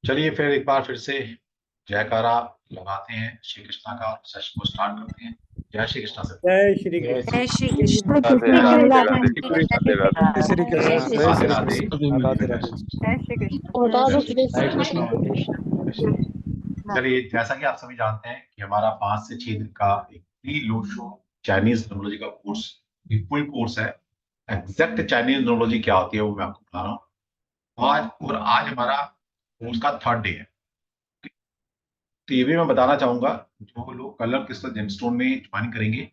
चलिए फिर एक बार फिर से जयकारा लगाते हैं श्री कृष्णा का, सेशन को स्टार्ट करते हैं। जय श्री कृष्णा सर। जय श्री जय कृष्ण। जय श्री श्री कृष्ण। राधे राधे राधे राधे राधे राधे राधे। जय श्री जय कृष्ण। श्री जय राधे श्री कृष्ण। राधे। कृष्ण। राधे राधे। जय श्री कृष्ण। राधे जय कृष्ण। श्री कृष्ण। चलिए जैसा कि आप सभी जानते हैं कि हमारा 5 से 6 दिन का एक pre load show Chinese numerology का कोर्स, एक फुल कोर्स है। एग्जैक्ट चाइनीज न्यूमरोलॉजी क्या होती है वो मैं आपको बता रहा हूँ आज, और आज हमारा कोर्स का 3rd डे है। तो ये भी मैं बताना चाहूंगा, जो लोग कलर क्रिस्टल जेमस्टोन में ज्वाइन करेंगे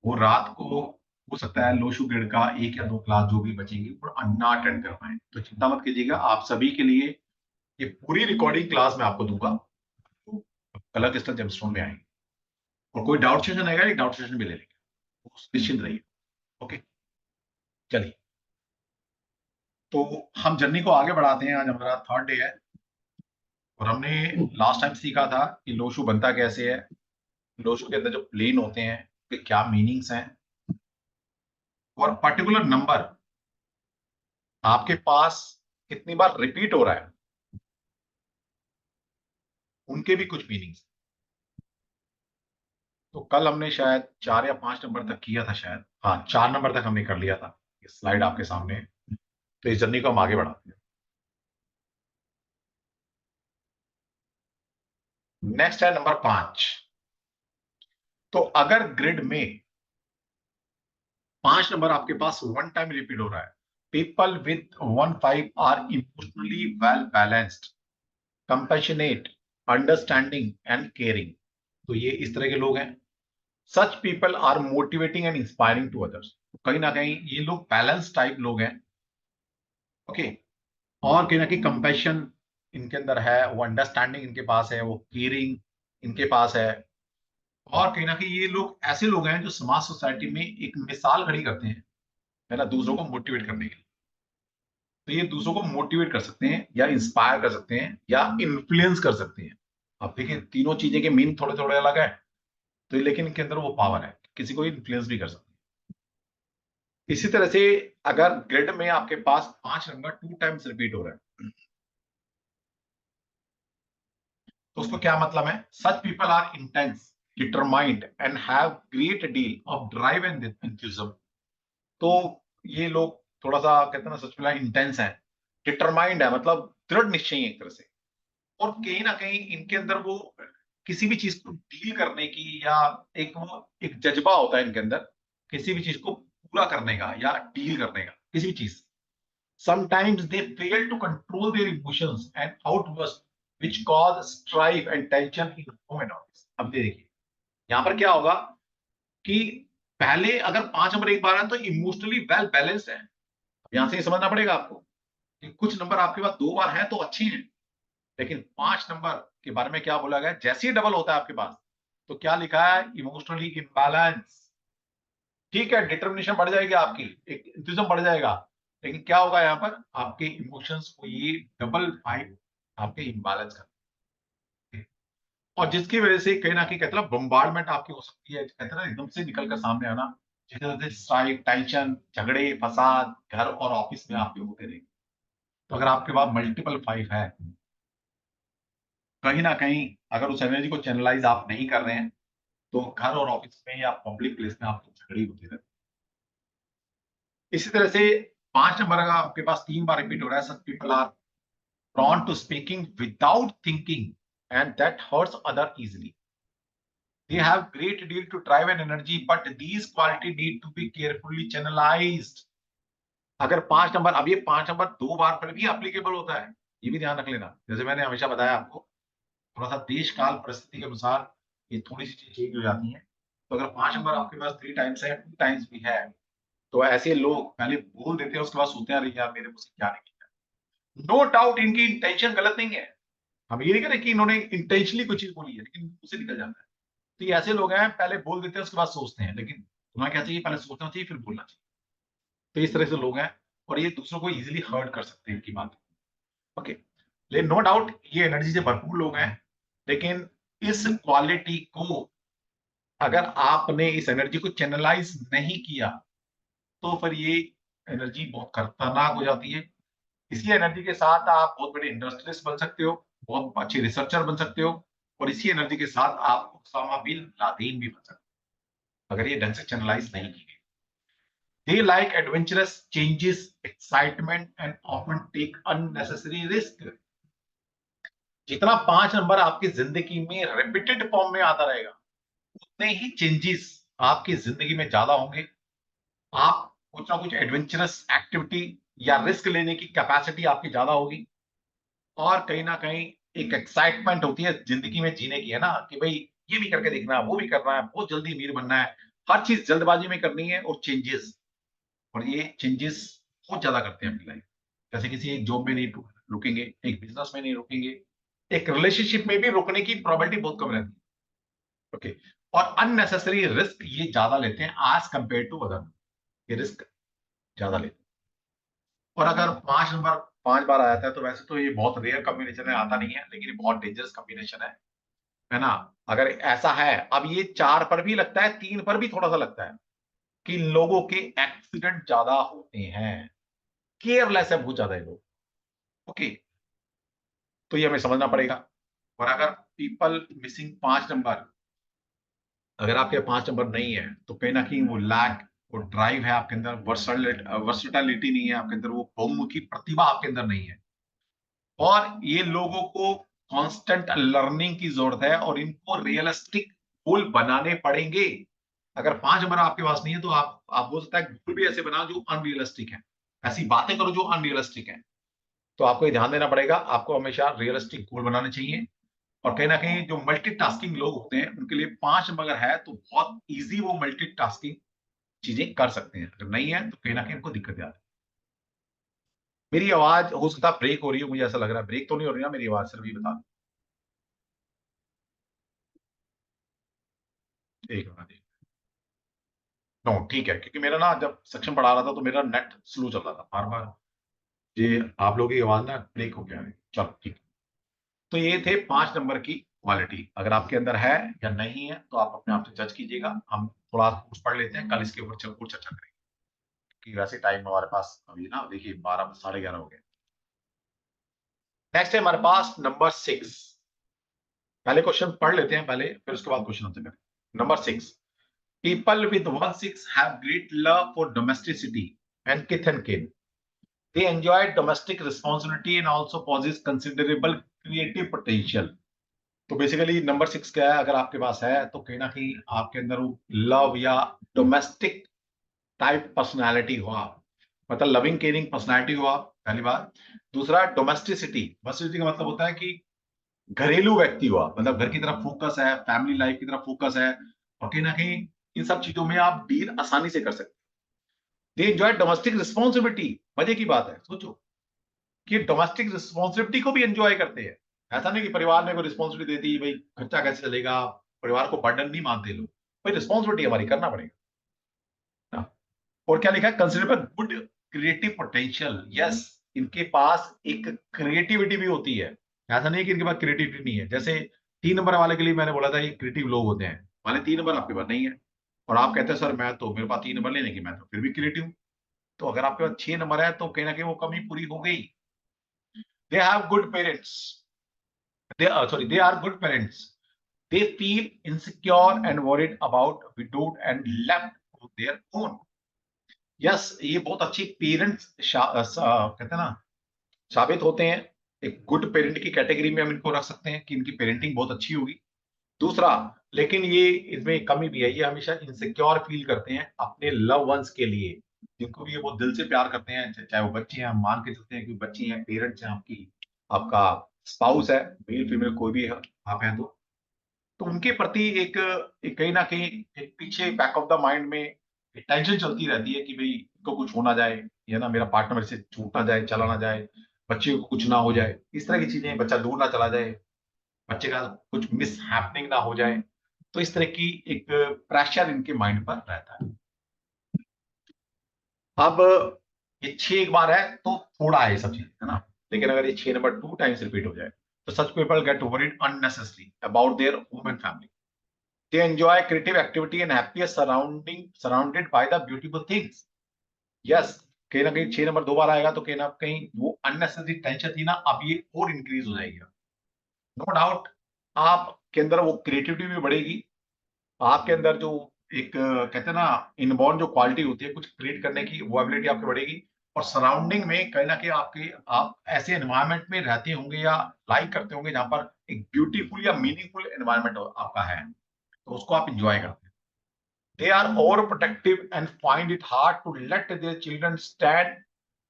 वो रात को हो सकता है लोशु ग्रेड का 1 या 2 क्लास जो भी बचेंगी वो ना अटेंड कर पाए, तो चिंता मत कीजिएगा। आप सभी के लिए ये पूरी रिकॉर्डिंग क्लास मैं आपको दूंगा, तो कलर क्रिस्टल जेमस्टोन में आएंगे। और कोई डाउट सेशन आएगा, एक डाउट सेशन भी ले लेंगे, तो निश्चिंत रहिए। ओके, चलिए तो हम जर्नी को आगे बढ़ाते हैं। आज हमारा 3rd डे है और हमने लास्ट टाइम सीखा था कि लोशु बनता कैसे है, लोशु के अंदर जो प्लेन होते हैं उसके क्या मीनिंग्स हैं, और पर्टिकुलर नंबर आपके पास कितनी बार रिपीट हो रहा है उनके भी कुछ मीनिंग्स। तो कल हमने शायद 4 या 5 नंबर तक किया था, शायद हाँ 4 नंबर तक हमने कर लिया था। ये स्लाइड आपके सामने है। तो इस जर्नी को हम आगे बढ़ाते हैं। नेक्स्ट है नंबर 5। तो अगर ग्रिड में 5 नंबर आपके पास 1 टाइम रिपीट हो रहा है, people with 1 5 are emotionally well balanced, compassionate, understanding and caring. तो ये इस तरह के लोग हैं। Such people are motivating and inspiring to others. कहीं ना कहीं ये लोग बैलेंस टाइप लोग हैं। ओके, और कहीं ना कहीं कंपैशन इनके अंदर है, वो अंडरस्टैंडिंग इनके पास है, वो केयरिंग इनके पास है। और कहीं ना कहीं ये लोग ऐसे लोग हैं जो समाज सोसाइटी में एक मिसाल खड़ी करते हैं, है ना, दूसरों को मोटिवेट करने के लिए। तो ये दूसरों को मोटिवेट कर सकते हैं या इंस्पायर कर सकते हैं या इन्फ्लुएंस कर सकते हैं। अब देखिए तीनों चीजें के मीन थोड़े थोड़े अलग है, तो लेकिन इनके अंदर वो पावर है, किसी को इन्फ्लुएंस भी कर सकते हैं। इसी तरह से अगर ग्रिड में आपके पास 5 नंबर 2 टाइम्स रिपीट हो रहा है, तो उसको क्या मतलब है? Such people are intense, determined and have great deal of drive and enthusiasm. तो ये लोग थोड़ा सा कहते हैं ना, सच में इंटेंस है, डिटरमाइंड है मतलब दृढ़ निश्चयी एक तरह से, और कहीं ना कहीं इनके अंदर वो किसी भी चीज को डील करने की, या एक जज्बा होता है इनके अंदर किसी भी चीज को पूरा करने का या डील करने का, किसी भी चीज। Sometimes they fail to control their emotions and outbursts, which cause strife and tension in home and office. अब देखिए यहां पर क्या होगा कि पहले अगर 5 नंबर एक बार है तो इमोशनली वेल बैलेंस्ड है। यहां से ये समझना पड़ेगा आपको कि कुछ नंबर आपके पास 2 बार है तो अच्छे हैं, लेकिन 5 नंबर के बारे में क्या बोला गया, जैसे ही डबल होता है आपके पास तो क्या लिखा है, इमोशनली इम्बैलेंस। ठीक है, डिटर्मिनेशन बढ़ जाएगी आपकी, एक इंतजाम बढ़ जाएगा, लेकिन क्या होगा यहाँ पर, आपके इमोशंस को ये डबल 5 आपके इम्बैलेंस कर, और जिसकी वजह से कहीं ना कहीं कहते हैं बम्बार्डमेंट आपकी हो सकती है, कहते हैं एकदम से निकल कर सामने आना, जिसकी वजह से स्ट्राइक, टेंशन, झगड़े, फसाद घर और ऑफिस में आपके होते रहेंगे। तो अगर आपके पास मल्टीपल 5 है, कहीं ना कहीं अगर उस एनर्जी को चैनलाइज आप नहीं कर रहे हैं तो घर और ऑफिस में या पब्लिक प्लेस में आपको झगड़े होते रहते हैं। इसी तरह से 5 नंबर का आपके पास 3 बार रिपीट हो रहा है, such people are prone to speaking without thinking and that hurts other easily. They have great deal to drive and energy, but these quality need to be carefully channelized. अगर 5 number, अब ये 5 number 2 बार पर भी applicable होता है, ये भी ध्यान रख लेना। जैसे मैंने हमेशा बताया आपको, थोड़ा सा देश काल परिस्थिति के अनुसार ये थोड़ी सी चीजें चेंज हो जाती हैं। तो अगर 5 नंबर आपके पास 3 टाइम्स है, 2 टाइम्स भी है, तो ऐसे लोग पहले बोल देते हैं, उसके बाद सोचते हैं अरे यार मेरे मुझसे क्या नहीं। नो डाउट इनकी इंटेंशन गलत नहीं है, हम ये नहीं कह रहे कि इन्होंने इंटेंशनली कुछ चीज बोली है, लेकिन उसे निकल जाता है। तो ये ऐसे लोग हैं पहले बोल देते हैं उसके बाद सोचते हैं, लेकिन तुम्हें क्या चाहिए, पहले सोचना चाहिए फिर बोलना चाहिए। तो इस तरह से लोग हैं और ये दूसरों को इजीली हर्ट कर सकते हैं इनकी बात। ओके, लेकिन नो डाउट ये एनर्जी से भरपूर लोग हैं, लेकिन इस क्वालिटी को अगर आपने इस एनर्जी को चैनलाइज नहीं किया तो फिर ये एनर्जी बहुत खतरनाक हो जाती है। इसी एनर्जी के साथ आप बहुत बड़े इंडस्ट्रियलिस्ट बन सकते हो, बहुत अच्छे रिसर्चर बन सकते हो, और इसी एनर्जी के साथ आप उसामा बिन लादेन भी बन सकते हो, अगर ये ढंग से चैनलाइज नहीं की गई। They like adventurous changes, excitement, and often take unnecessary risk. जितना 5 नंबर आपकी जिंदगी में रिपीटेड फॉर्म में आता रहेगा, उतने ही चेंजेस आपकी जिंदगी में ज्यादा होंगे। आप कुछ ना कुछ एडवेंचरस एक्टिविटी या रिस्क लेने की कैपेसिटी आपकी ज्यादा होगी, और कहीं ना कहीं एक एक्साइटमेंट होती है जिंदगी में जीने की, है ना, कि भाई ये भी करके देखना है, वो भी करना है, बहुत जल्दी अमीर बनना है, हर चीज जल्दबाजी में करनी है, और चेंजेस, और ये चेंजेस बहुत ज्यादा करते हैं अपनी लाइफ। जैसे किसी एक जॉब में नहीं रुकेंगे, एक बिजनेस में नहीं रुकेंगे, एक रिलेशनशिप में भी रुकने की प्रोबेबिलिटी बहुत कम रहती है। ओके, और अननेसेसरी रिस्क ये ज्यादा लेते हैं एज कंपेयर टू अदर, ये रिस्क ज्यादा लेते हैं। और अगर 5 नंबर 5 बार आ जाता है तो वैसे तो ये बहुत रेयर कॉम्बिनेशन है, आता नहीं है, लेकिन ये बहुत डेंजरस कॉम्बिनेशन है ना। अगर ऐसा है, अब ये 4 पर भी लगता है, 3 पर भी थोड़ा सा लगता है, कि लोगों के एक्सीडेंट ज्यादा होते हैं, केयरलेस है बहुत ज्यादा ये लोग। ओके, तो ये हमें समझना पड़ेगा। और अगर पीपल मिसिंग 5 नंबर, अगर आपके 5 नंबर नहीं है, तो कहीं ना कहीं वो लैक, वो ड्राइव है आपके अंदर, वर्सटालिटी नहीं है आपके अंदर, वो बहुमुखी प्रतिभा आपके अंदर नहीं है, और ये लोगों को कांस्टेंट लर्निंग की जरूरत है, और इनको रियलिस्टिक गोल बनाने पड़ेंगे। अगर 5 नंबर आपके पास नहीं है, तो आप बोल सकते हैं गोल भी ऐसे बनाओ जो अनरियलिस्टिक है, ऐसी बातें करो जो अनरियलिस्टिक है। तो आपको ये ध्यान देना पड़ेगा, आपको हमेशा रियलिस्टिक गोल बनाने चाहिए। और कहीं ना कहीं जो मल्टीटास्किंग लोग होते हैं, उनके लिए 5 नंबर अगर है तो बहुत इजी वो मल्टीटास्किंग चीजें कर सकते हैं, अगर नहीं है तो कहीं ना कहीं उनको दिक्कत आती है। मेरी आवाज हो सकता है ब्रेक हो रही है, मुझे ऐसा लग रहा है, ब्रेक तो नहीं हो रही ना मेरी आवाज, सिर्फ ये बता दें। एक मिनट, नो ठीक है, क्योंकि मेरा ना जब सेक्शन पढ़ा रहा था तो मेरा नेट स्लो चल रहा था बार बार, ये आप लोगों की आवाज ना ब्रेक हो गया है। चलो ठीक है। तो ये थे 5 नंबर की क्वालिटी, अगर आपके अंदर है या नहीं है तो आप अपने आप से जज कीजिएगा। हम थोड़ा कुछ पढ़ लेते हैं, कल इसके ऊपर और चर्चा करेंगे, कि वैसे टाइम हमारे पास अभी ना देखिए 12 साढ़े 11 हो गए। नेक्स्ट है हमारे पास नंबर 6। पहले क्वेश्चन पढ़ लेते हैं पहले, फिर उसके बाद क्वेश्चन आंसर करें। Number 6, people with 1-6 have great love for domesticity and kith and kin. They enjoy domestic responsibility and also possess considerable creative potential. तो बेसिकली नंबर 6 क्या है, अगर आपके पास है तो कहीं ना कहीं आपके अंदर वो लव या डोमेस्टिक टाइप पर्सनालिटी हुआ, मतलब लविंग केयरिंग पर्सनालिटी हुआ, पहली बात। दूसरा डोमेस्टिसिटी, डोमेस्टिसिटी का मतलब होता है कि घरेलू व्यक्ति हुआ, मतलब घर की तरफ फोकस है, फैमिली लाइफ की तरफ फोकस है, और कहीं ना कहीं इन सब चीजों में आप डील आसानी से कर सकते हैं। दे एंजॉय डोमेस्टिक रिस्पॉन्सिबिलिटी, मजे की बात है, सोचो कि डोमेस्टिक रिस्पॉन्सिबिलिटी को भी एंजॉय करते हैं। ऐसा नहीं कि परिवार ने कोई रिस्पॉन्सिबिलिटी देती भाई खर्चा कैसे चलेगा, परिवार को बर्डन नहीं मानते लोग, भाई रिस्पॉन्सिबिलिटी हमारी करना पड़ेगा ना। और क्या लिखा है, considerable good creative potential, yes, इनके पास एक क्रिएटिविटी भी होती है। ऐसा नहीं है कि इनके पास क्रिएटिविटी नहीं है। जैसे 3 नंबर वाले के लिए मैंने बोला था ये क्रिएटिव लोग होते हैं, वाले 3 नंबर आपके पास नहीं है, और आप कहते हैं सर मैं तो, मेरे पास 3 नंबर लेने की, मैं तो फिर भी क्रिएटिव हूं। तो अगर आपके पास 6 नंबर है तो कहीं ना कहीं वो कमी पूरी हो गई। They have good parents, they are good parents. They feel insecure and worried about widowed and left on their own. Yes, ये बहुत अच्छी पेरेंट्स कहते हैं ना, साबित होते हैं। एक गुड पेरेंट की कैटेगरी में हम इनको रख सकते हैं कि इनकी पेरेंटिंग बहुत अच्छी होगी। दूसरा, लेकिन ये इसमें एक कमी भी है, ये हमेशा इनसिक्योर फील करते हैं अपने लव वंस के लिए, जिनको भी ये बहुत दिल से प्यार करते हैं, चाहे वो बच्चे हैं, हम मान के चलते हैं कि बच्ची हैं, पेरेंट्स हैं आपकी, आपका स्पाउस है, मेल फीमेल कोई भी है, आप हैं तो उनके प्रति एक कहीं ना कहीं एक पीछे बैक ऑफ द माइंड में टेंशन चलती रहती है कि भाई इनको कुछ हो ना जाए, या ना मेरा पार्टनर मेरे से छूट ना जाए, चला ना जाए, बच्चे को कुछ ना हो जाए, इस तरह की चीजें, बच्चा दूर ना चला जाए, बच्चे का कुछ मिस हैपनिंग ना हो जाए। तो इस तरह की एक प्रेशर इनके माइंड पर रहता है। अब ये 6 एक बार है तो थोड़ा है ये सब चीज, है ना, लेकिन अगर ये 6 नंबर 2 टाइम्स रिपीट हो जाए तो such people get worried unnecessary about their home and family. They enjoy creative activity and happiest surrounded by the beautiful things. Yes, कहीं ना कहीं 6 नंबर 2 बार आएगा तो कहीं ना कहीं वो अननेसेसरी टेंशन थी ना, अब ये और इंक्रीज हो जाएगी। नो डाउट आपके अंदर वो क्रिएटिविटी भी बढ़ेगी, आपके अंदर जो एक कहते हैं ना इनबॉर्न जो क्वालिटी होती है कुछ क्रिएट करने की, वो एबिलिटी आपकी बढ़ेगी। और सराउंडिंग में कहीं ना कहीं आपके आप ऐसे एनवायरनमेंट में रहते होंगे या लाइक करते होंगे जहां पर एक ब्यूटीफुल या मीनिंगफुल एनवायरनमेंट आपका है, तो उसको आप इंजॉय करते हैं। They are over protective and find it hard to let their children stand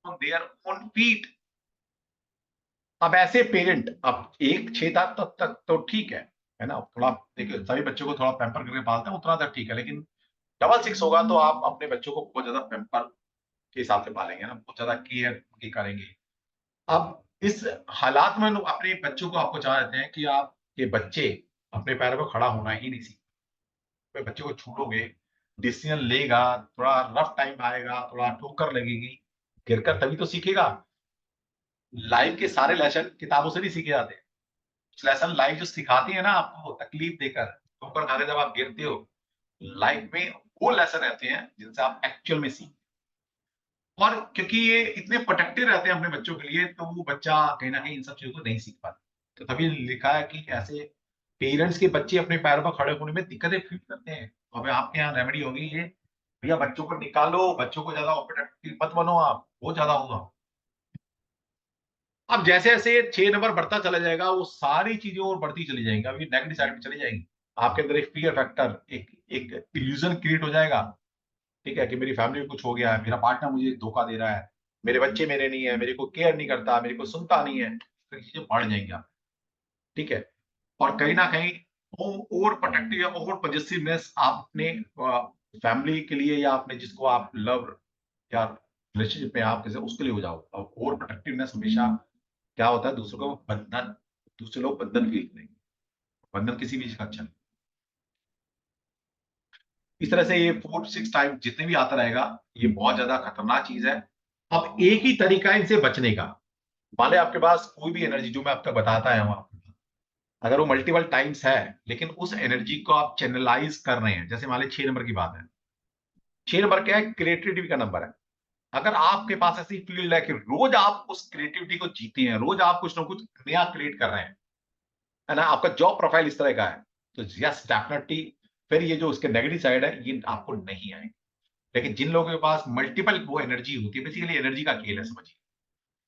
on their own feet. अब ऐसे पेरेंट, अब एक 6 साल तक तो ठीक है ना, थोड़ा देखिए सभी बच्चों को थोड़ा पैम्पर करके पालते हैं उतना तक ठीक है, लेकिन डबल सिक्स होगा तो आप अपने बच्चों को बहुत ज्यादा पैम्पर के हिसाब से पालेंगे ना, बहुत ज्यादा केयर की करेंगे। अब इस हालात में लोग अपने बच्चों को आपको चाह देते हैं कि आपके बच्चे अपने पैरों पर खड़ा होना ही नहीं सीखते। अपने बच्चे को छोड़ोगे, डिसीजन लेगा, थोड़ा रफ टाइम आएगा, थोड़ा ठोकर लगेगी, गिरकर तभी तो सीखेगा। लाइफ के सारे लेसन किताबों से नहीं सीखे जाते। लेसन लाइफ जो सिखाती है ना आपको तकलीफ देकर, ठोकर खाते जब आप गिरते हो, लाइफ में वो लेसन रहते हैं जिनसे आप एक्चुअल में सीखते। और क्योंकि ये इतने प्रोटेक्टिव रहते हैं अपने बच्चों के लिए, तो वो बच्चा कहीं ना कहीं इन सब चीजों को नहीं सीख पाता। तो तभी लिखा है कि ऐसे पेरेंट्स के बच्चे अपने पैरों पर खड़े होने में दिक्कतें फील करते हैं, तो अब आपके यहाँ रेमेडी होगी ये, भैया बच्चों को निकालो, बच्चों को ज्यादा प्रोटेक्टिव मत बनो, आप बहुत ज्यादा होगा। अब जैसे जैसे 6 नंबर बढ़ता चला जाएगा, वो सारी चीजें और बढ़ती चली जाएंगी, अभी नेगेटिव साइड में चली जाएंगी। आपके अंदर एक फियर फैक्टर, एक एक इल्यूजन क्रिएट हो जाएगा, ठीक है, कि मेरी फैमिली में कुछ हो गया है, मेरा पार्टनर मुझे धोखा दे रहा है, मेरे बच्चे मेरे नहीं है, मेरे को केयर नहीं करता, मेरे को सुनता नहीं है, तो चीजें बढ़ जाएंगी आप, ठीक है। और कहीं ना कहीं ओवर प्रोटेक्टिव या ओवर पॉजिटिवनेस आप अपने फैमिली के लिए या आपने जिसको आप लव या रिलेशनशिप में आप किसी उसके लिए हो जाओ। और ओवर प्रोटेक्टिवनेस हमेशा क्या होता है, दूसरों को बंधन, दूसरे लोग बंधन फील करेंगे, बंधन किसी भी चीज का अच्छा नहीं। इस तरह से ये 4 6 टाइम जितने भी आता रहेगा, ये बहुत ज्यादा खतरनाक चीज है। अब एक ही तरीका है इनसे बचने का। मान लिया आपके पास कोई भी एनर्जी जो मैं अब तक बताता है आपको, अगर वो मल्टीपल टाइम्स है, लेकिन उस एनर्जी को आप चैनलाइज कर रहे हैं, जैसे मान लीजिए 6 नंबर की बात है, 6 नंबर क्या है, क्रिएटिविटी का नंबर है। अगर आपके पास ऐसी फील्ड है कि रोज आप उस क्रिएटिविटी को जीते हैं, रोज आप कुछ ना कुछ नया क्रिएट कर रहे हैं, है ना, आपका जॉब प्रोफाइल इस तरह का है, तो यस डेफिनेटली फिर ये जो उसके नेगेटिव साइड है ये आपको नहीं आएंगे। लेकिन जिन लोगों के पास मल्टीपल वो एनर्जी होती है, बेसिकली एनर्जी का खेल है समझिए,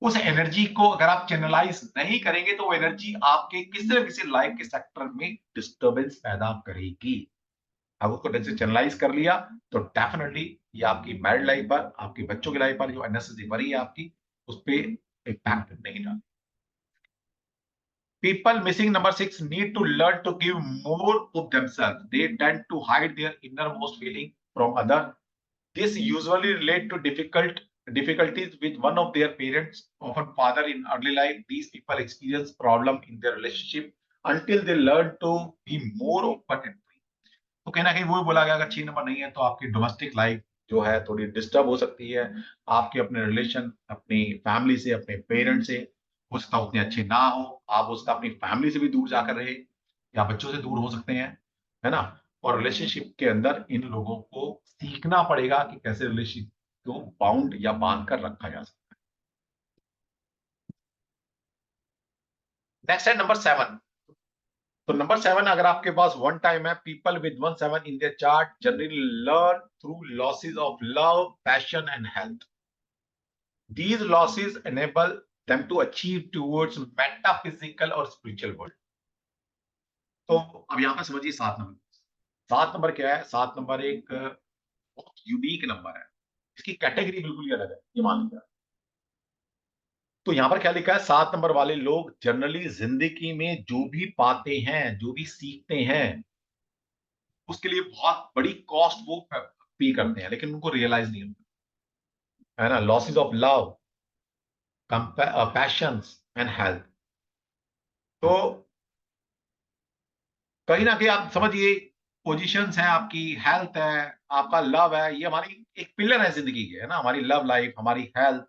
उस एनर्जी को अगर आप चैनलाइज नहीं करेंगे तो वो एनर्जी आपके किसी न किसी लाइफ के सेक्टर में डिस्टरबेंस पैदा करेगी। अब उसको ढंग से चैनलाइज कर लिया तो डेफिनेटली ये आपकी मैरिड लाइफ पर, आपके बच्चों की लाइफ पर जो अननेसेसरी वरी है आपकी, उस पर इम्पैक्ट नहीं डाल। People missing number 6 need to learn to give more of themselves. They tend to hide their innermost feeling from other. This usually relate to difficulties with one of their parents, often father in early life. These people experience problem in their relationship until they learn to be more open and free. तो कहीं ना कहीं वो बोला गया अगर 6 number नहीं है तो आपकी डोमेस्टिक लाइफ जो है थोड़ी डिस्टर्ब हो सकती है। आपके अपने रिलेशन अपनी फैमिली से, अपने पेरेंट से हो सकता है उतने अच्छे ना हो, आप उसका अपनी फैमिली से भी दूर जाकर रहे या बच्चों से दूर हो सकते हैं, है ना। और रिलेशनशिप के अंदर इन लोगों को सीखना पड़ेगा कि कैसे रिलेशनशिप को बाउंड या बांध कर रखा जा सकता है। नेक्स्ट है नंबर 7। तो नंबर 7 अगर आपके पास 1 टाइम है, people with 1 7 in their chart generally learn through losses of love, passion and health. These losses enable them to achieve towards metaphysical और spiritual world। तो अब यहाँ पर समझिए 7 नंबर। 7 नंबर क्या है, 7 नंबर एक बहुत यूनिक नंबर है, इसकी कैटेगरी बिल्कुल ही अलग है, ये मान लीजिए। तो यहाँ पर क्या लिखा है, 7 नंबर वाले लोग जनरली जिंदगी में जो भी पाते हैं, जो भी सीखते हैं, उसके लिए बहुत बड़ी कॉस्ट वो पे करते हैं, लेकिन उनको रियलाइज नहीं होता, है ना। Losses of love, patience and health. तो कहीं ना कहीं आप समझिए, पोजीशंस है आपकी, हेल्थ है, आपका लव है, ये हमारी एक पिलर है जिंदगी के, है ना। हमारी लव लाइफ, हमारी हेल्थ,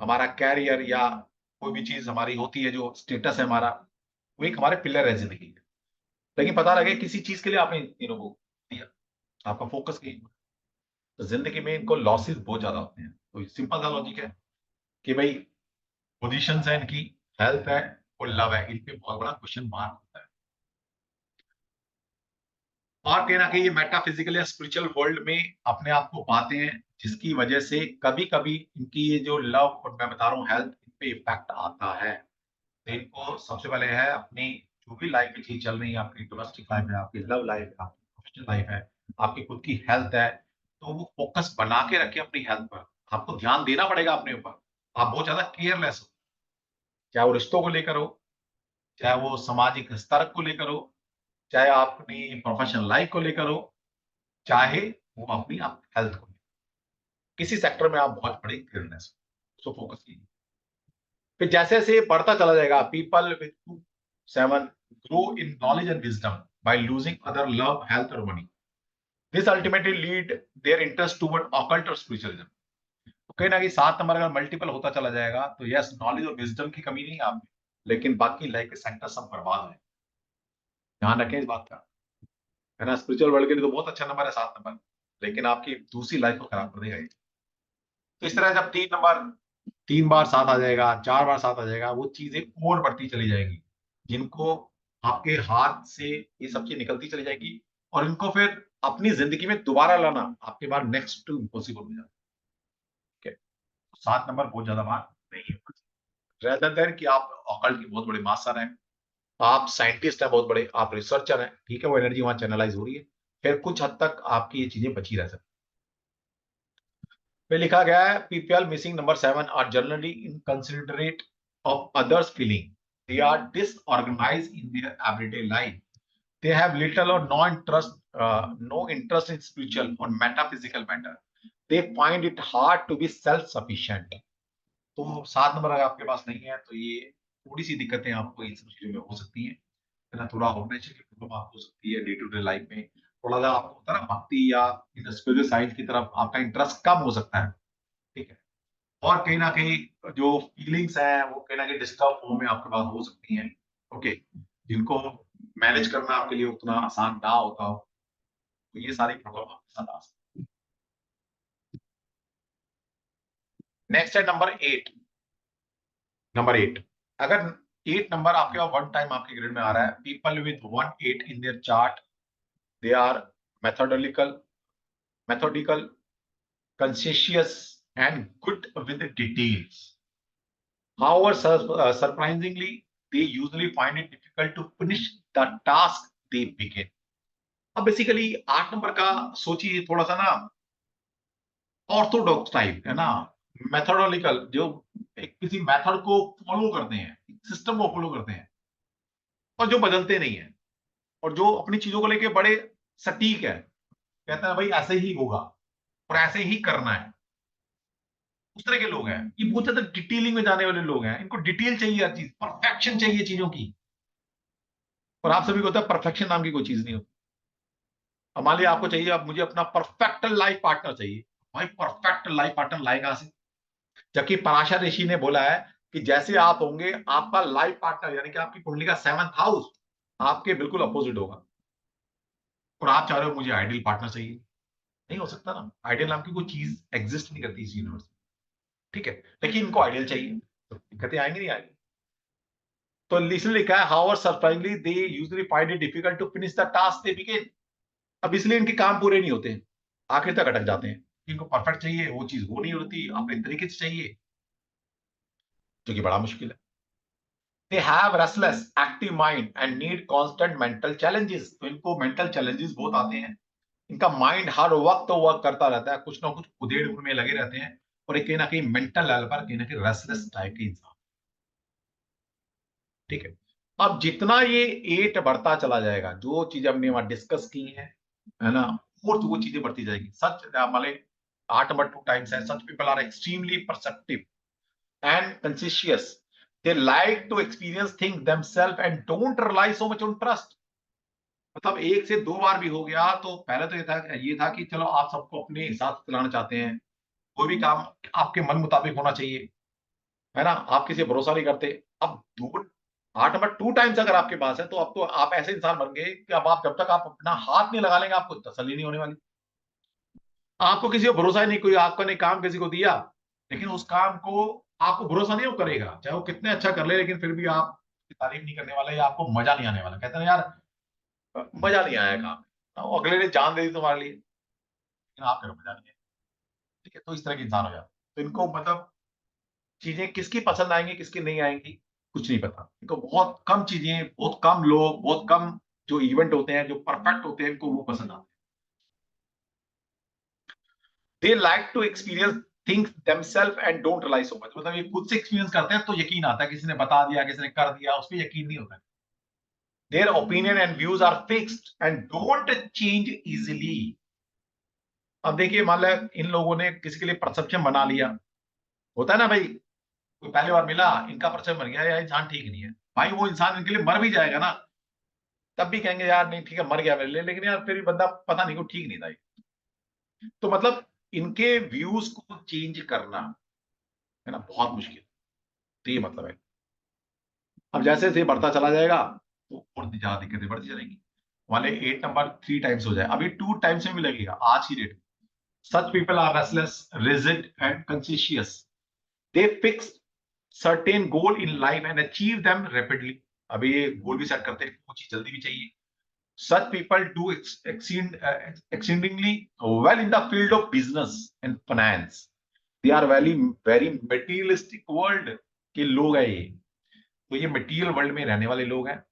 हमारा कैरियर या कोई भी चीज हमारी होती है जो स्टेटस है हमारा, वो एक हमारे पिलर है जिंदगी के। लेकिन पता लगे किसी चीज के लिए आपने इन तीनों को दिया, आपका फोकस कहीं, तो जिंदगी में इनको लॉसेस बहुत ज्यादा होते हैं। तो सिंपल सा लॉजिक है कि भाई पोजीशन है इनकी, हेल्थ है और लव है, इन पे बहुत बड़ा क्वेश्चन मार्क होता है। और कहीं ना कहीं ये मेटाफिजिकल या स्पिरिचुअल वर्ल्ड में अपने आप को पाते हैं, जिसकी वजह से कभी कभी इनकी ये जो लव और मैं बता रहा हूँ हेल्थ, इन पे इफेक्ट आता है। तो इनको सबसे पहले है अपनी जो भी लाइफ में चीज चल रही है, आपकी डोमेस्टिक लाइफ है, आपकी लव लाइफ है, आपकी प्रोफेशनल लाइफ है, आपकी खुद की हेल्थ है, तो वो फोकस बना के रखे अपनी हेल्थ पर। आपको ध्यान देना पड़ेगा अपने ऊपर। आप बहुत ज्यादा केयरलेस हो, चाहे वो रिश्तों को लेकर हो, चाहे वो सामाजिक स्तर को लेकर हो, चाहे अपनी प्रोफेशनल लाइफ को लेकर हो, चाहे वो अपनी आप हेल्थ को, किसी सेक्टर में आप बहुत बड़ी केयरलेस हो, उसको फोकस कीजिए। फिर जैसे जैसे ये बढ़ता चला जाएगा, people with 7 grow in knowledge and wisdom by losing other love health और money, this ultimately lead their interest toward occult और स्पिरिचुअलिज्म। तो कहीं ना कहीं 7 नंबर अगर मल्टीपल होता चला जाएगा तो यस, नॉलेज और विजडम की कमी नहीं है आप में, लेकिन बाकी लाइफ के सेक्टर सब बर्बाद है। ध्यान रखें इस बात का, है ना। स्पिरिचुअल वर्ल्ड के लिए तो बहुत अच्छा नंबर है 7 नंबर, लेकिन आपकी दूसरी लाइफ को खराब कर देगा ये। तो इस तरह जब 3 नंबर 3 बार 7 आ जाएगा, 4 बार 7 आ जाएगा, वो चीजें और बढ़ती चली जाएगी, जिनको आपके हाथ से ये सब चीज निकलती चली जाएगी, और इनको फिर अपनी जिंदगी में दोबारा लाना आपके बाद नेक्स्ट टू इम्पॉसिबल हो जाता है। 7 नंबर बहुत ज्यादा बार नहीं है, रेदर देन कि आप ऑकल्ट के बहुत बड़े मास्टर हैं, आप साइंटिस्ट हैं बहुत बड़े, आप रिसर्चर हैं, ठीक है, वो एनर्जी वहां चैनलाइज हो रही है, फिर कुछ हद तक आपकी ये चीजें बची रह सकती। पे लिखा गया है people missing number 7 are generally inconsiderate of others feeling, they are disorganized in their everyday life, they have little or no interest in spiritual or metaphysical matter, they find it hard to be self sufficient। तो 7 number अगर आपके पास नहीं है तो ये थोड़ी सी दिक्कतें आपको इन सब चीजों में हो सकती हैं, है ना। थोड़ा ऑर्गेनाइजेशन की प्रॉब्लम आपको हो सकती है, डे टू डे लाइफ में थोड़ा सा आपको होता है ना, भक्ति या इन स्पिरिचुअल साइड की तरफ आपका इंटरेस्ट कम हो सकता है, ठीक है। और कहीं ना कहीं जो फीलिंग्स हैं वो कहीं ना कहीं डिस्टर्ब फॉर्म में आपके पास हो सकती हैं, ओके, जिनको मैनेज करना आपके लिए उतना आसान ना होता हो, तो ये सारी प्रॉब्लम आपके साथ आ सकती है। नेक्स्ट है नंबर 8। नंबर 8, अगर 8 नंबर आपके पास वन टाइम आपके ग्रेड में आ रहा है, people with 1 8 in their chart, they are methodical methodical conscientious and good with the details. However, surprisingly, they usually find it difficult to finish the task they begin. अब basically 8 number का सोचिए थोड़ा सा ना ऑर्थोडॉक्स टाइप, है ना, मेथोडोलिकल, जो एक किसी मेथड को फॉलो करते हैं, सिस्टम को फॉलो करते हैं, और जो बदलते नहीं है, और जो अपनी चीजों को लेके बड़े सटीक है, कहता है भाई ऐसे ही होगा और ऐसे ही करना है, उस तरह के लोग हैं। ये बहुत ज्यादा डिटेलिंग में जाने वाले लोग हैं, इनको डिटेल चाहिए, हर चीज परफेक्शन चाहिए चीजों की, और आप सभी को होता है परफेक्शन नाम की कोई चीज नहीं होती। अब मान लिया आपको चाहिए, अब मुझे अपना परफेक्ट लाइफ पार्टनर चाहिए, भाई परफेक्ट लाइफ पार्टनर लाएगा से, जबकि पराशर ऋषि ने बोला है कि जैसे आप होंगे आपका लाइफ पार्टनर, यानी कि आपकी कुंडली का 7th हाउस आपके बिल्कुल अपोजिट होगा, और आप चाह रहे हो मुझे आइडियल पार्टनर चाहिए, नहीं हो सकता ना, आइडियल नाम की कोई चीज एग्जिस्ट नहीं करती इस यूनिवर्स में, ठीक है, लेकिन इनको आइडियल चाहिए, तो दिक्कतें आएंगी नहीं आएंगी। तो इसलिए लिखा है however surprisingly they usually find it difficult to finish the task they begin. अब इसलिए इनके काम पूरे नहीं होते हैं, आखिर तक अटक जाते हैं, इनको परफेक्ट चाहिए, वो चीज हो नहीं होती अपने तरीके से चाहिए, जो कि बड़ा मुश्किल है। They have restless active mind and need constant mental challenges, तो इनको मेंटल चैलेंजेस बहुत आते हैं, इनका माइंड हर वक्त वर्क करता रहता है, कुछ ना कुछ उधेड़ में लगे रहते हैं, और एक कहीं ना कहीं मेंटल लेवल पर कहीं ना कहीं रेस्टलेस टाइप के इंसान, ठीक है। अब जितना ये 8 बढ़ता चला जाएगा, जो चीजें हमने वहां डिस्कस की हैं, है ना, और तो वो चीजें बढ़ती जाएगी। सच मान 8 नंबर 2 टाइम्स है, such people are extremely perceptive and conscious, they like to experience thing themselves and don't rely so much on trust. मतलब 1 से 2 बार भी हो गया, तो पहले तो ये था कि चलो आप सबको अपने हिसाब से चलाना चाहते हैं, कोई भी काम आपके मन मुताबिक होना चाहिए, है ना, आप किसी पर भरोसा नहीं करते। अब दो 8 नंबर 2 टाइम्स अगर आपके पास है, तो अब तो आप ऐसे इंसान बन गए कि अब आप जब तक आप अपना हाथ नहीं लगा लेंगे आपको तसल्ली नहीं होने वाली। आपको किसी को भरोसा ही नहीं, कोई आपका ने काम किसी को दिया, लेकिन उस काम को आपको भरोसा नहीं वो करेगा, चाहे वो कितने अच्छा कर ले, लेकिन फिर भी आप तारीफ नहीं करने वाला या आपको मजा नहीं आने वाला। कहते हैं यार मजा नहीं आया काम में, वो अगले ने जान दे दी तुम्हारे लिए, लेकिन आप करो मजा नहीं है। ठीक है, तो इस तरह के इंसान हो जाते हैं। तो इनको मतलब चीजें किसकी पसंद आएंगी किसकी नहीं आएंगी कुछ नहीं पता इनको। बहुत कम चीजें, बहुत कम लोग, बहुत कम जो इवेंट होते हैं जो परफेक्ट होते हैं इनको वो पसंद आते हैं। They like to experience things themselves and don't rely so much. मतलब ये खुद से एक्सपीरियंस करते हैं तो यकीन आता है, किसी ने बता दिया किसी ने कर दिया उस पर यकीन नहीं होता है। Their opinion and views are fixed and don't change easily. अब देखिए मान लो इन लोगों ने किसी के लिए परसेप्शन बना लिया, होता है ना भाई, कोई पहली बार मिला इनका परसेप्शन बन गया यार इंसान ठीक नहीं है, भाई वो इंसान इनके लिए मर भी जाएगा ना तब भी कहेंगे यार नहीं ठीक है मर गया मेरे लिए, लेकिन यार फिर भी बंदा पता नहीं को ठीक नहीं था ये। तो मतलब इनके व्यूज को चेंज करना है ना बहुत मुश्किल। तो ये मतलब है। अब जैसे जैसे बढ़ता चला जाएगा तो और ज्यादा दिक्कतें बढ़ती जाएंगी। वाले 8 नंबर 3 टाइम्स हो जाए, अभी 2 टाइम्स में भी लगेगा आज की डेट में। Such people are restless, rigid and conscious. They fix certain goal in life and achieve them rapidly. अभी ये गोल भी सेट करते हैं, वो चीज जल्दी भी चाहिए। Such people do exceedingly well in the field of business and finance. They are very materialistic world के लोग हैं ये। तो ये मटेरियल वर्ल्ड में रहने वाले लोग हैं।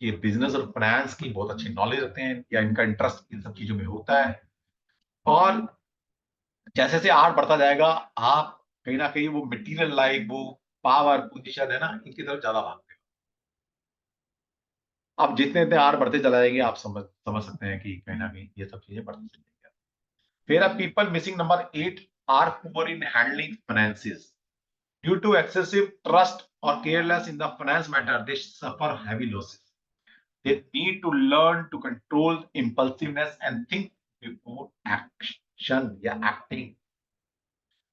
ये बिजनेस और फाइनेंस की बहुत अच्छी नॉलेज रखते हैं या इनका इंटरेस्ट इन सब चीजों में होता है। और जैसे जैसे आर्ट बढ़ता जाएगा आप कहीं ना कहीं वो मटेरियल लाइफ, वो पावर पोजीशन है ना, इनकी तरफ ज्यादा भागते हो। आप जितने इतने आर्ट बढ़ते चला जाएंगे आप समझ समझ सकते हैं कि कहीं ना कहीं ये सब चीजें बढ़ती चलेंगी। Here are people missing number 8 are poor in handling finances. Due to excessive trust or careless in the finance matter, they suffer heavy losses. They need to learn to control impulsiveness and think before action या acting.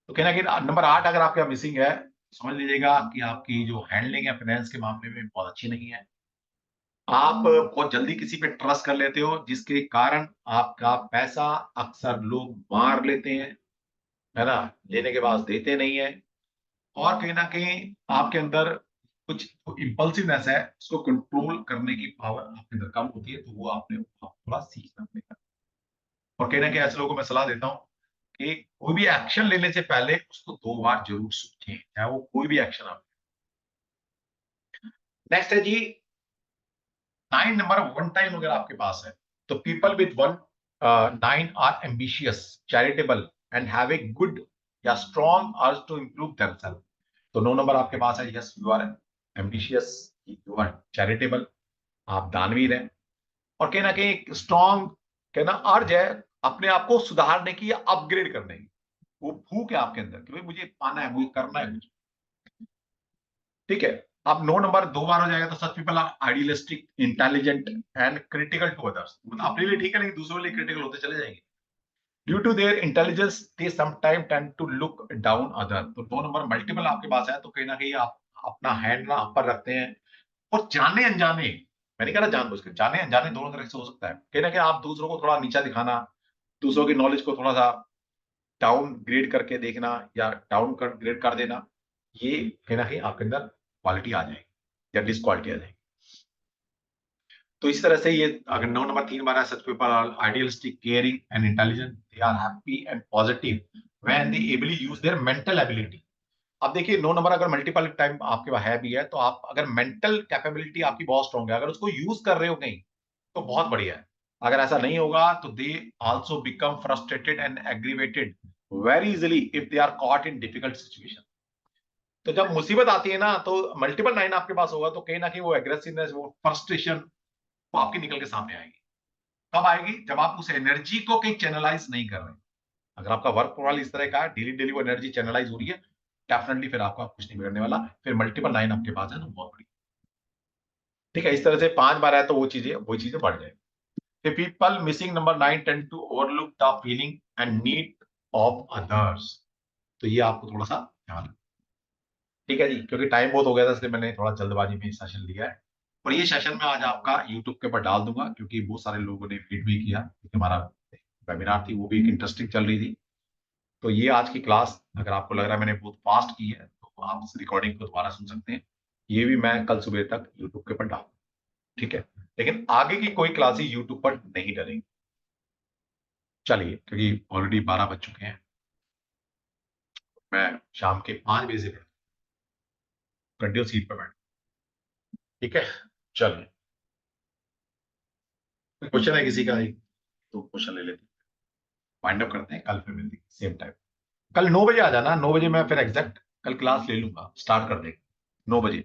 तो कहना कि number 8 अगर आपके यहाँ missing है, समझ लीजिएगा कि आपकी जो हैंडलिंग है फाइनेंस के मामले में बहुत अच्छी नहीं है। आप बहुत जल्दी किसी पे ट्रस्ट कर लेते हो जिसके कारण आपका पैसा अक्सर लोग मार लेते हैं, है ना, लेने के बाद देते नहीं है। और कहीं ना कहीं आपके अंदर कुछ इम्पल्सिवनेस है उसको कंट्रोल करने की पावर आपके अंदर कम होती है, तो वो आपने थोड़ा सीखना पड़ेगा। और कहीं ना कहीं ऐसे लोगों को मैं सलाह देता हूँ कि कोई भी एक्शन लेने से पहले उसको 2 बार जरूर सोचें, चाहे वो कोई भी एक्शन आप। नेक्स्ट है जी 9 नंबर 1 टाइम अगर आपके पास है तो people with 9 are ambitious, charitable and have a good या strong urge to improve themselves. तो 9 नंबर आपके पास है, yes you are ambitious, you are charitable, आप दानवीर हैं। और कहीं ना कहीं स्ट्रॉन्ग कहना अर्ज है अपने आप को सुधारने की या अपग्रेड करने की, वो भूख है आपके अंदर कि भाई मुझे पाना है मुझे करना है कुछ। ठीक है। अब 9 नंबर 2 बार हो जाएगा तो such people are idealistic, intelligent and critical to others. मतलब अपने लिए ठीक है लेकिन दूसरों के लिए क्रिटिकल होते चले जाएंगे। Due to their intelligence they sometime tend to look down other. तो 2 नंबर मल्टीपल आपके पास है तो कहीं ना कहीं आप अपना हैंड ना ऊपर रखते हैं। और जाने अनजाने, मैं नहीं कह रहा जानबूझ के, जाने अनजाने दोनों तरह से हो सकता है। कहीं ना कहीं आप दूसरों को थोड़ा नीचा दिखाना, दूसरों की नॉलेज को थोड़ा सा डाउन ग्रेड करके देखना या डाउन कर ग्रेड कर देना, ये कहीं ना कहीं आपके अंदर क्वालिटी आ जाएगी या डिसक्वालिटी आ जाएगी। तो इस तरह से ये अगर 9 नंबर 3 बार है, such people are idealistic, caring and intelligent, they are happy and positive when they ably use their mental ability. अब देखिए 9 नंबर अगर मल्टीपल टाइम आपके पास है भी है तो आप अगर मेंटल कैपेबिलिटी आपकी बहुत स्ट्रांग है, अगर उसको यूज कर रहे हो कहीं तो बहुत बढ़िया है। अगर ऐसा नहीं होगा तो they also become frustrated and aggravated very easily if they are caught in difficult situation. तो जब मुसीबत आती है ना तो मल्टीपल 9 आपके पास होगा तो कहीं ना कहीं वो एग्रेसिवनेस, वो फ्रस्ट्रेशन वो आपकी निकल के सामने आएगी। कब आएगी? जब आप उस एनर्जी को कहीं चैनलाइज नहीं कर रहे। अगर आपका वर्क प्रोफाइल इस तरह का है, डेली डेली वो एनर्जी चैनलाइज हो रही है, डेफिनेटली फिर आपका कुछ नहीं बिगड़ने वाला। फिर मल्टीपल 9 आपके पास है तो बहुत बड़ी। ठीक है, इस तरह से 5 बार है तो वो चीजें बढ़ जाएगी। People missing number 9 tend to overlook the feeling and need of others. तो ये आपको थोड़ा सा ध्यान रखना। ठीक है जी, क्योंकि टाइम बहुत हो गया था इसलिए मैंने थोड़ा जल्दबाजी में सेशन लिया है। और ये सेशन मैं आज आपका यूट्यूब के ऊपर डाल दूंगा क्योंकि बहुत सारे लोगों ने फीड भी किया, क्योंकि हमारा वेबिनार थी वो भी एक इंटरेस्टिंग चल रही थी। तो ये आज की क्लास अगर आपको लग रहा है मैंने बहुत फास्ट की है तो तो आप इस रिकॉर्डिंग को दोबारा सुन सकते हैं। ये भी मैं कल सुबह तक यूट्यूब के पर डालूंगा, ठीक है। लेकिन आगे की कोई क्लासेस यूट्यूब पर नहीं डलेंगी। चलिए, क्योंकि ऑलरेडी 12 बज चुके हैं, मैं शाम के 5 बजे से कंटिन्यू सीट पर बैठ, ठीक है। चलिए, क्वेश्चन है किसी का? एक तो क्वेश्चन ले लेते हैं, फाइंड अप करते हैं, कल फिर मिलती सेम टाइम। कल 9 बजे आ जाना, 9 बजे मैं फिर एग्जैक्ट कल क्लास ले लूंगा, स्टार्ट कर देंगे 9 बजे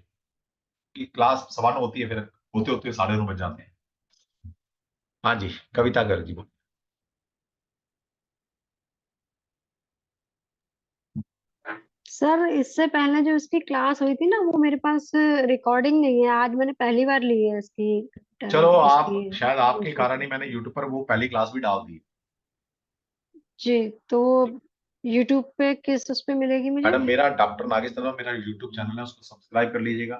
की क्लास। 9:15 होती है, फिर होते होते 9:30 बज जाते हैं। हाँ जी, कविता गर्ग जी बोल। सर इससे पहले जो इसकी क्लास हुई थी ना, वो मेरे पास रिकॉर्डिंग नहीं है। आज मैंने पहली बार ली है इसकी चलो, आप इसकी शायद आपके YouTube कारण पे। ही मैंने यूट्यूब पर वो पहली क्लास भी डाल दी। जी, तो YouTube पे किस उस पे मिलेगी मुझे? मैडम, मेरा डॉक्टर नागेश तंवर मेरा यूट्यूब चैनल है, उसको सब्सक्राइब कर लीजिएगा,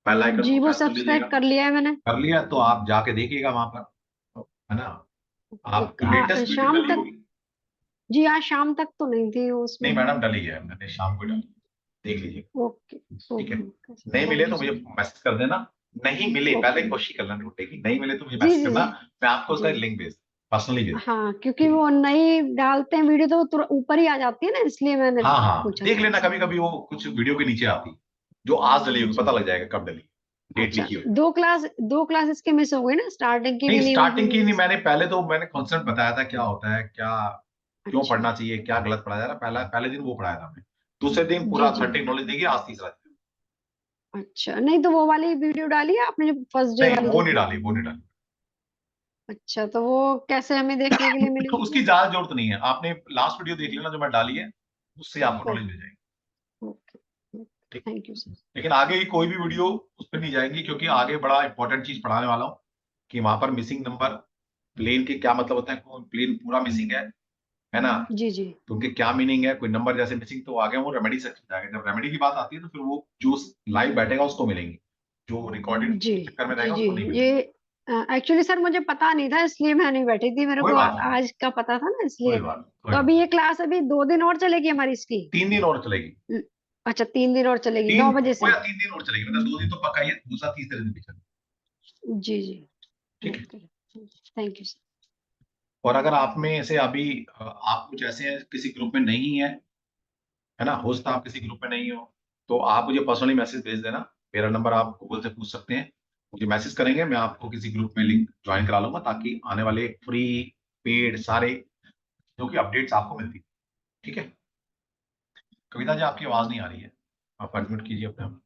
बेल आइकन जी, को वो प्रेस कर लीजिएगा। सब्सक्राइब कर लिया है मैंने। कर लिया तो आप जाके देखिएगा वहां पर, है ना। आप लेटेस्ट वीडियो शाम डली तक। होगी। जी, आज शाम तक तो नहीं थी उसमें। नहीं मैडम, डली है, मैंने शाम को डाली, देख लीजिए, ओके। ठीक है। ओके ओके, नहीं मिले थैंक यू तो मुझे सर। मैसेज कर देना। नहीं मिले, पहले ओके। कोशिश कर लेना ढूंढने की, नहीं मिले तो मुझे जी मैसेज जी करना, जी। मैं आपको उसका जी लिंक भेज, पर्सनली भेज। हाँ, क्योंकि ठीक है। वो नई डालते हैं वीडियो तो वो तुरंत ऊपर ही आ जाती है ना, इसलिए मैंने हाँ हाँ, पूछा देख था लेना, आपसे। कभी कभी वो कुछ वीडियो के नीचे आती, जो आज डली होगी, जी। पता लग जाएगा कब डली, डेट अच्छा, लिखी हुई। दो क्लास इसके मिस हो गई ना, स्टार्टिंग की नहीं, भी नहीं हुई थी स्टार्टिंग की मेरी। नहीं, मैंने पहले तो मैंने कॉन्सेप्ट बताया था क्या होता है, क्या क्यों अच्छा। पढ़ना चाहिए, क्या गलत पढ़ाया जा रहा है, पहले दिन वो पढ़ाया था हमने। दूसरे दिन जी पूरा जी। ऑथेंटिक नॉलेज देगी, आज तीसरा दिन। अच्छा, नहीं तो वो वाली वीडियो डाली है आपने जो फर्स्ट डे नहीं, वाली वो जो नहीं थी? डाली, वो नहीं डाली। अच्छा, तो वो कैसे हमें देखने के लिए मिलेगी उसकी फिर? ज्यादा जरूरत नहीं है, आपने लास्ट वीडियो देख लेना जो मैं डाली है, उससे आपको नॉलेज मिल ओके। जाएगी। ओके। ठीक। Thank you sir. लेकिन आगे की कोई भी वीडियो उस पर नहीं जाएगी, क्योंकि आगे बड़ा इंपॉर्टेंट चीज पढ़ाने वाला हूँ, कि वहां पर मिसिंग नंबर, प्लेन के क्या मतलब होता है, कौन प्लेन पूरा मिसिंग है ना, जी जी। तो उनके क्या मीनिंग है, कोई नंबर जैसे मिसिंग, तो आगे वो रेमेडी से जाएगा। जब रेमेडी की बात आती है तो फिर वो जो लाइव बैठेगा उसको मिलेंगी, जो रिकॉर्डेड जी चक्कर में जी रहेगा जी। उसको नहीं ये मिलेगी। एक्चुअली सर मुझे पता नहीं था, इसलिए मैं नहीं बैठी थी। मेरे कोई को बात नहीं, आज का पता था ना, इसलिए। कोई बात नहीं, कोई तो बात अभी ये क्लास अभी 2 दिन और चलेगी हमारी इसकी? नहीं। 3 दिन और चलेगी। अच्छा, 3 दिन और चलेगी, तीन 9 बजे वो से? या 3 दिन और चलेगी, मतलब 2 दिन तो पक्का ही है, दूसरा तीसरे दिन भी चलेगी। जी जी। ठीक है। ओके। Thank you sir. और अगर आप में से अभी आप कुछ ऐसे हैं किसी ग्रुप में नहीं है ना, हो सकता है आप किसी ग्रुप में नहीं हो, तो आप मुझे पर्सनली मैसेज भेज देना। मेरा नंबर आप गूगल से पूछ सकते हैं, मुझे मैसेज करेंगे, मैं आपको किसी ग्रुप में लिंक ज्वाइन करा लूंगा, ताकि आने वाले फ्री पेड सारे जो कि अपडेट्स आपको मिलती है। ठीक है। कविता जी, आपकी आवाज नहीं आ रही है, आप अनम्यूट कीजिए अपने आप।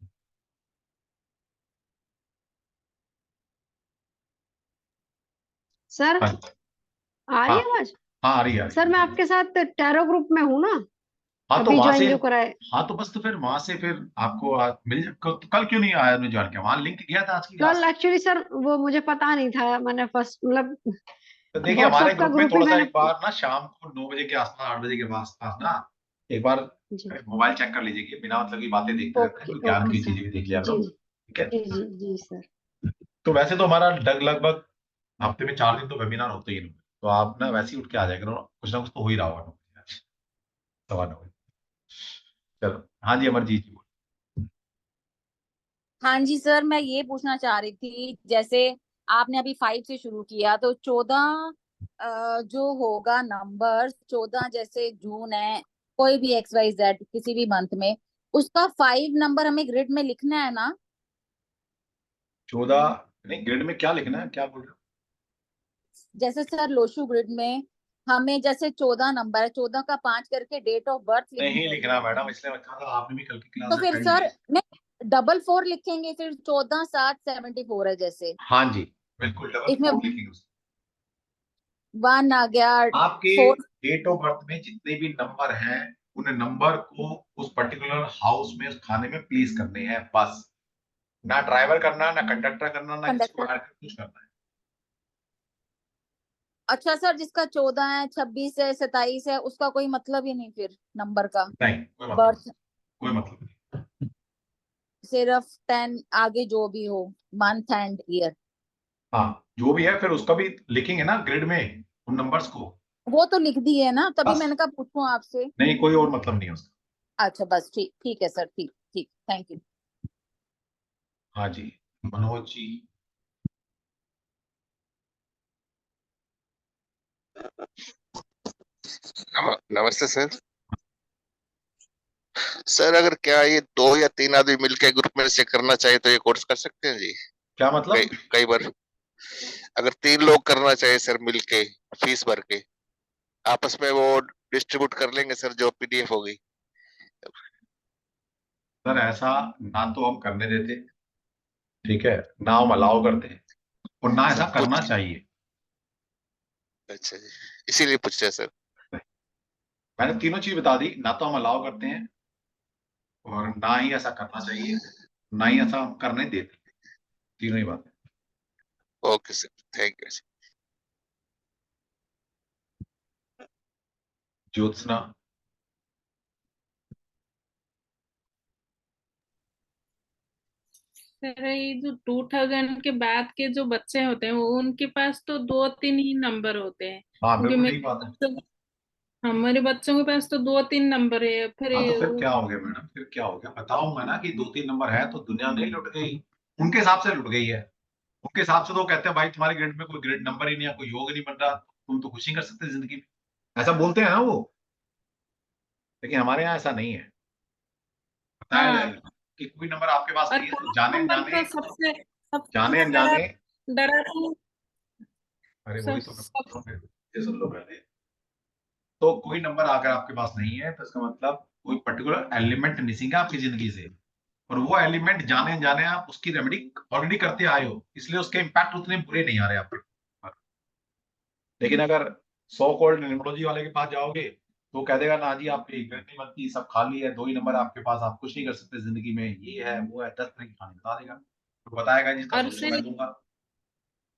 सर, हाँ आ रही हाँ है आवाज? हाँ, आ रही है, आ रही सर, मैं है। आपके साथ टैरो ग्रुप में हूँ ना, हाँ तो अभी वहां से, ज्वाइन जो कराए। हाँ तो बस, तो फिर वहां से फिर आपको मिल कल क्यों नहीं आया, मैं ज्वाइन किया, वहां लिंक गया था आज की कल क्लास। एक्चुअली सर वो मुझे पता नहीं था, मैंने फर्स्ट मतलब तो देखिए, हमारे व्हाट्सएप का ग्रुप में ग्रुप ही थोड़ा सा मैंने। एक बार ना शाम को 9 बजे के आसपास, 8 बजे के आसपास ना, एक बार जी। मोबाइल चेक कर लीजिए, कि बिना मतलब की बातें देखते रहते हैं, ओके कोई ज्ञान ओके की सर। चीजें भी देख लिया करो। जी ठीक है। जी जी जी सर। तो वैसे तो हमारा लगभग हफ्ते में 4 दिन तो वेबिनार होते ही नहीं, तो आप ना वैसे ही उठ के आ जाएगा, कुछ ना कुछ तो हो ही रहा होगा 9 बजे, 9:15 बजे। चलो, हाँ जी, अमरजीत जी। हाँ जी सर, मैं ये पूछना चाह रही थी, जैसे आपने अभी 5 से शुरू किया, तो 14 जो होगा नंबर 14, जैसे जून है, कोई भी XYZ किसी भी मंथ में, उसका 5 नंबर हमें ग्रिड में लिखना है ना? 14 नहीं, ग्रिड में क्या लिखना है, क्या बोल रहे हो? जैसे सर लोशु ग्रिड में हमें जैसे 14 नंबर है, 14 का 5 करके डेट ऑफ बर्थ लिखनी नहीं होगी। लिखना मैडम, इसलिए मैं कहा था, आपने भी कल की क्लास तो फिर अटेंड सर की। मैं 44 लिखेंगे, फिर 14 7 74 है जैसे, हाँ जी, बिल्कुल डबल इसमें फोर लिखेंगे उसको। 1 आ गया, आपके 4। डेट ऑफ बर्थ में जितने भी नंबर हैं, उन नंबर को उस पर्टिकुलर हाउस में, उस खाने में प्लेस करने हैं बस। ना ड्राइवर करना, ना कंडक्टर करना, ना किसी को कंडक्टर। ऐड कुछ करना है। अच्छा सर, जिसका 14 है, 26 है, 27 है, उसका कोई मतलब ही नहीं फिर नंबर का? नहीं, कोई मतलब नहीं, बर्थ कोई मतलब नहीं। सिर्फ 10 आगे जो भी हो, मंथ एंड ईयर। हाँ, जो भी है फिर उसका भी लिखेंगे ना ग्रिड में, उन नंबर्स को। वो तो लिख दी है ना, तभी बस, मैंने कहा पूछूं आपसे। नहीं कोई और मतलब नहीं है उसका। अच्छा बस ठीक ठीक है सर, ठीक ठीक, थैंक यू। हाँ जी, मनोज जी। नमस्ते सर। सर अगर क्या ये 2 या 3 आदमी मिलके ग्रुप में से करना चाहे तो ये कोर्स कर सकते हैं जी? क्या कई मतलब? कई बार अगर 3 लोग करना चाहे सर मिलके, फीस भर के आपस में वो डिस्ट्रीब्यूट कर लेंगे सर जो पीडीएफ होगी। सर ऐसा ना तो हम करने देते, ठीक है, ना हम अलाउ करते हैं, और ना ऐसा करना पूछ चाहिए। अच्छा जी, इसीलिए पूछ रहे हैं सर। मैंने तीनों चीज बता दी, ना तो हम अलाउ करते हैं और ना ही ऐसा करना चाहिए, ना ही ऐसा हम करने देते। तीनों ही बातें। Okay sir, thank you. Jyotsna. Sir ये जो 2000 के बाद के जो बच्चे होते हैं वो उनके पास तो 2-3 ही नंबर होते हैं, हाँ क्योंकि बिल्कुल ठीक बात है। हमारे बच्चों के पास तो 2-3 नंबर है। फिर हाँ तो फिर क्या हो गया मैडम, फिर क्या हो गया? बताऊंगा ना कि 2-3 नंबर है तो दुनिया नहीं लुट गई, उनके हिसाब से लुट गई है। उनके हिसाब से तो वो कहते हैं भाई तुम्हारे ग्रेड में कोई ग्रेड नंबर ही नहीं है, कोई योग नहीं बन रहा, तुम तो कुछ नहीं कर सकते जिंदगी में, ऐसा बोलते हैं ना वो। लेकिन हमारे यहाँ ऐसा नहीं है, बताया हाँ, जाएगा कि कोई नंबर आपके पास और नहीं है तो 5 जाने नंबर अनजाने, तो सबसे जाने सबसे अनजाने। डरावनी अरे वही सब तो मैं सब बोल रहा हूँ, ये सुन लो पहले। तो कोई नंबर अगर आपके पास नहीं है तो इसका मतलब कोई पर्टिकुलर एलिमेंट मिसिंग है आपकी जिंदगी से, और वो एलिमेंट जाने अनजाने आप उसकी रेमेडी ऑलरेडी करते आए हो, इसलिए उसके इम्पैक्ट उतने बुरे नहीं आ रहे आप पर। लेकिन अगर सो कॉल्ड न्यूमरोलॉजी वाले के पास जाओगे तो वो कह देगा ना जी आपकी ग्रेड नहीं बनती, सब खाली है, 2 ही नंबर आपके पास, आप कुछ नहीं कर सकते जिंदगी में, ये है वो है, 10 तरह की कहानी बता देगा, तो बताएगा जी इसका और सोल्यूशन फिर मैं दूंगा।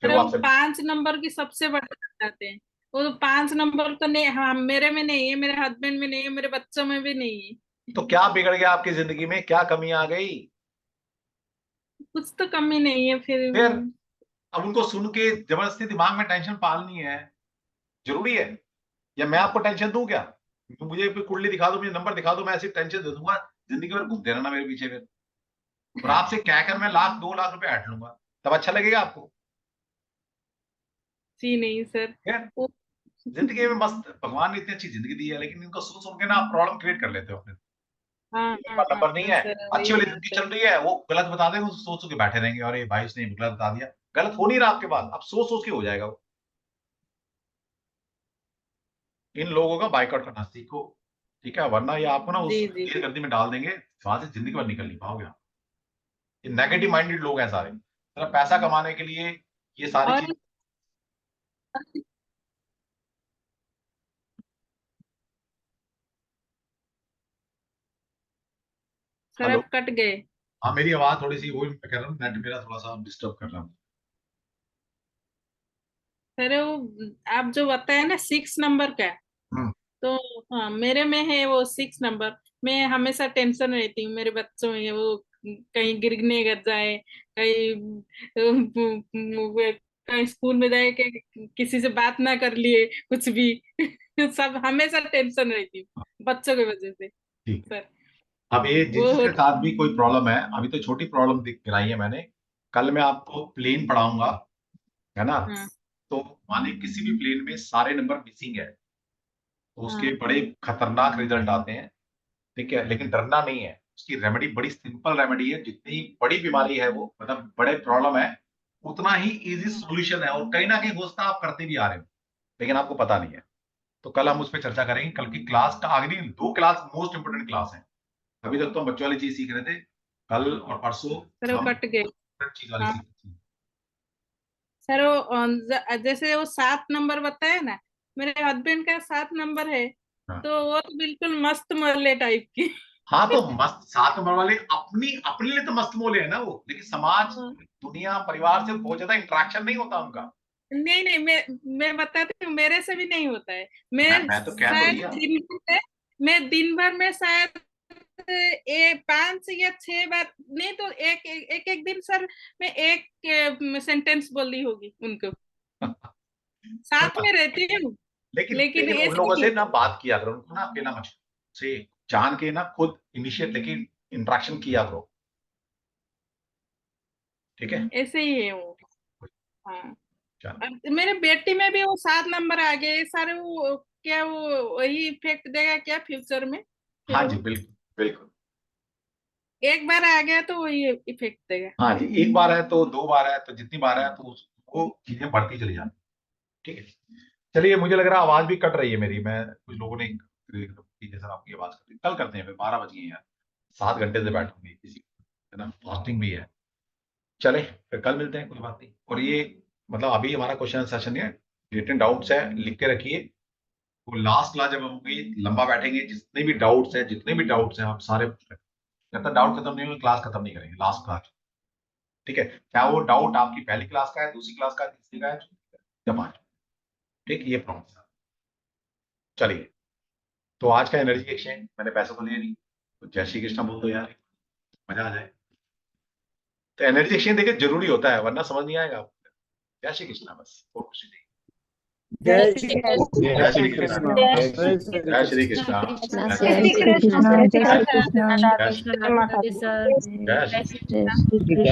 फिर अरे वो वो आपसे 5 नंबर की सबसे बड़ी जाते हैं। वो तो 5 नंबर तो नहीं, हाँ मेरे में नहीं है, मेरे हस्बैंड में नहीं है, मेरे बच्चों में भी नहीं है। तो क्या बिगड़ गया आपकी जिंदगी में, क्या कमी आ गई? कुछ तो कमी नहीं है फिर। फिर अब उनको सुन के जबरदस्ती दिमाग में टेंशन पालनी है, जरूरी है? या मैं आपको टेंशन दूं क्या? तो मुझे कोई कुंडली दिखा दो, मुझे नंबर दिखा दो, मैं ऐसी टेंशन दे दूंगा, जिंदगी भर घूमते रहना मेरे पीछे फिर, और आपसे कहकर मैं 1-2 लाख रुपए हट लूंगा, तब अच्छा लगेगा आपको? जी नहीं सर। फिर वो जिंदगी में मस्त, भगवान ने इतनी अच्छी जिंदगी दी है, लेकिन इनको सुन सुन के ना आप प्रॉब्लम क्रिएट कर लेते हो अपने। हाँ मेरे हाँ पास नंबर नहीं हाँ है, सर, अच्छी वही वाली बात जिंदगी है। चल रही है, वो गलत बता देंगे, सोच सोच के बैठे रहेंगे, अरे भाई उसने गलत बता दिया, गलत हो नहीं रहा आपके पास, अब सोच सोच के हो जाएगा वो। इन लोगों का बाइकआउट करना सीखो, ठीक है, वरना ये आपको ना उस जी जी। गिर गर्दी में डाल देंगे, वहां से जिंदगी भर निकल नहीं पाओगे आप। ये नेगेटिव माइंडेड लोग हैं सारे, सिर्फ पैसा कमाने के लिए ये सारी और चीज। Sir hello. अब कट गए। हाँ मेरी आवाज थोड़ी सी, वही मैं कह रहा हूँ, नेट मेरा थोड़ा सा डिस्टर्ब कर रहा हूँ। सर वो आप जो बताए ना 6 नंबर का, हम्म। तो हाँ मेरे में है वो 6 नंबर। मैं हमेशा टेंशन रहती हूँ मेरे बच्चों में, वो कहीं गिरने गिर जाए, कहीं कहीं स्कूल में जाए कि किसी से बात ना कर लिए कुछ भी सब हमेशा टेंशन रहती हूँ बच्चों की वजह से ठीक है। सर। अब ये वो जिसके साथ भी कोई प्रॉब्लम है, अभी तो छोटी प्रॉब्लम गिराई है मैंने, कल मैं आपको प्लेन पढ़ाऊंगा, है ना? हाँ तो माने किसी भी प्लेन में सारे नंबर मिसिंग है तो उसके हाँ बड़े खतरनाक रिजल्ट आते हैं, ठीक है, लेकिन डरना नहीं है, उसकी रेमेडी बड़ी सिंपल रेमेडी है, जितनी बड़ी बीमारी है वो, मतलब बड़े प्रॉब्लम है, उतना ही इजी सॉल्यूशन है, और कहीं ना कहीं हो सकता है आप करते भी आ रहे हो लेकिन आपको पता नहीं है। तो कल हम उस पर चर्चा करेंगे, कल की क्लास का अगली 2 क्लास मोस्ट इंपोर्टेंट क्लास है, अभी तक तो हम बच्चों वाली चीज सीख रहे थे, कल और परसों सर वो हम कट गए। चीज वाली हाँ सीखेंगे। सर वो जैसे वो 7 नंबर बताया ना, मेरे हस्बैंड का 7 नंबर है, हाँ। तो वो तो बिल्कुल मस्त मोहल्ले टाइप की हाँ तो मस्त 7 नंबर वाले अपनी अपने लिए तो मस्त मोले है ना वो, लेकिन समाज, दुनिया, परिवार से बहुत ज्यादा इंटरेक्शन नहीं होता उनका। नहीं नहीं, मैं बताती हूँ, मेरे से भी नहीं होता है। मैं मैं तो कह तो शायद दिया। दिन भर में, मैं दिन भर में शायद 5 या 6 बार, नहीं तो एक दिन सर मैं एक सेंटेंस बोली होगी उनको, साथ में रहती हूँ लेकिन लेकिन लेकिन उन ऐसे लोगों नहीं से ना होता। बात किया करो, उनको ना अकेला मत से, जान के ना खुद इनिशिएट लेके इंटरेक्शन किया करो, ठीक है? ऐसे ही है वो। हाँ, चलो। अब मेरे बेटी में भी वो 7 नंबर आ गए सारे, वो क्या वो वही इफेक्ट देगा क्या फ्यूचर में? हाँ जी, बिल्कुल बिल्कुल। एक बार आ गया तो वही इफेक्ट देगा। हाँ जी, एक बार है तो 2 बार है तो जितनी बार है तो वो चीजें बढ़ती चली जाती, ठीक है? चलिए, मुझे लग रहा है आवाज भी कट रही है मेरी, मैं कुछ लोगों ने जैसे आपकी आवाज कट रही, कल करते हैं फिर, 12 बज गए यार, 7 घंटे से बैठूंगी किसी, है ना, फास्टिंग भी है। चले फिर कल मिलते हैं, कोई बात नहीं। और ये मतलब अभी हमारा क्वेश्चन सेशन है, रिटन डाउट्स है लिख के रखिए, वो लास्ट क्लास जब हम होंगे लंबा बैठेंगे, जितने भी डाउट्स हैं आप सारे पूछ रहे, जब तक डाउट खत्म नहीं होगा क्लास खत्म नहीं करेंगे लास्ट क्लास, ठीक है? क्या वो डाउट आपकी पहली क्लास का है, दूसरी क्लास का है, तीसरी का है, चौथी का है, या 5, ठीक? ये प्रॉब्लम। चलिए, तो आज का एनर्जी एक्सचेंज मैंने पैसे तो लिए नहीं, तो जय श्री कृष्णा बोल दो यार, मजा आ जाए। तो एनर्जी एक्सचेंज देखिए जरूरी होता है, वरना समझ नहीं आएगा आपको। जय श्री कृष्णा, बस और कुछ नहीं। जय श्री कृष्ण। जय श्री कृष्णा, जय श्री कृष्णा, जय श्री कृष्ण, जय श्री कृष्ण, जय श्री कृष्णा। जय श्री कृष्ण।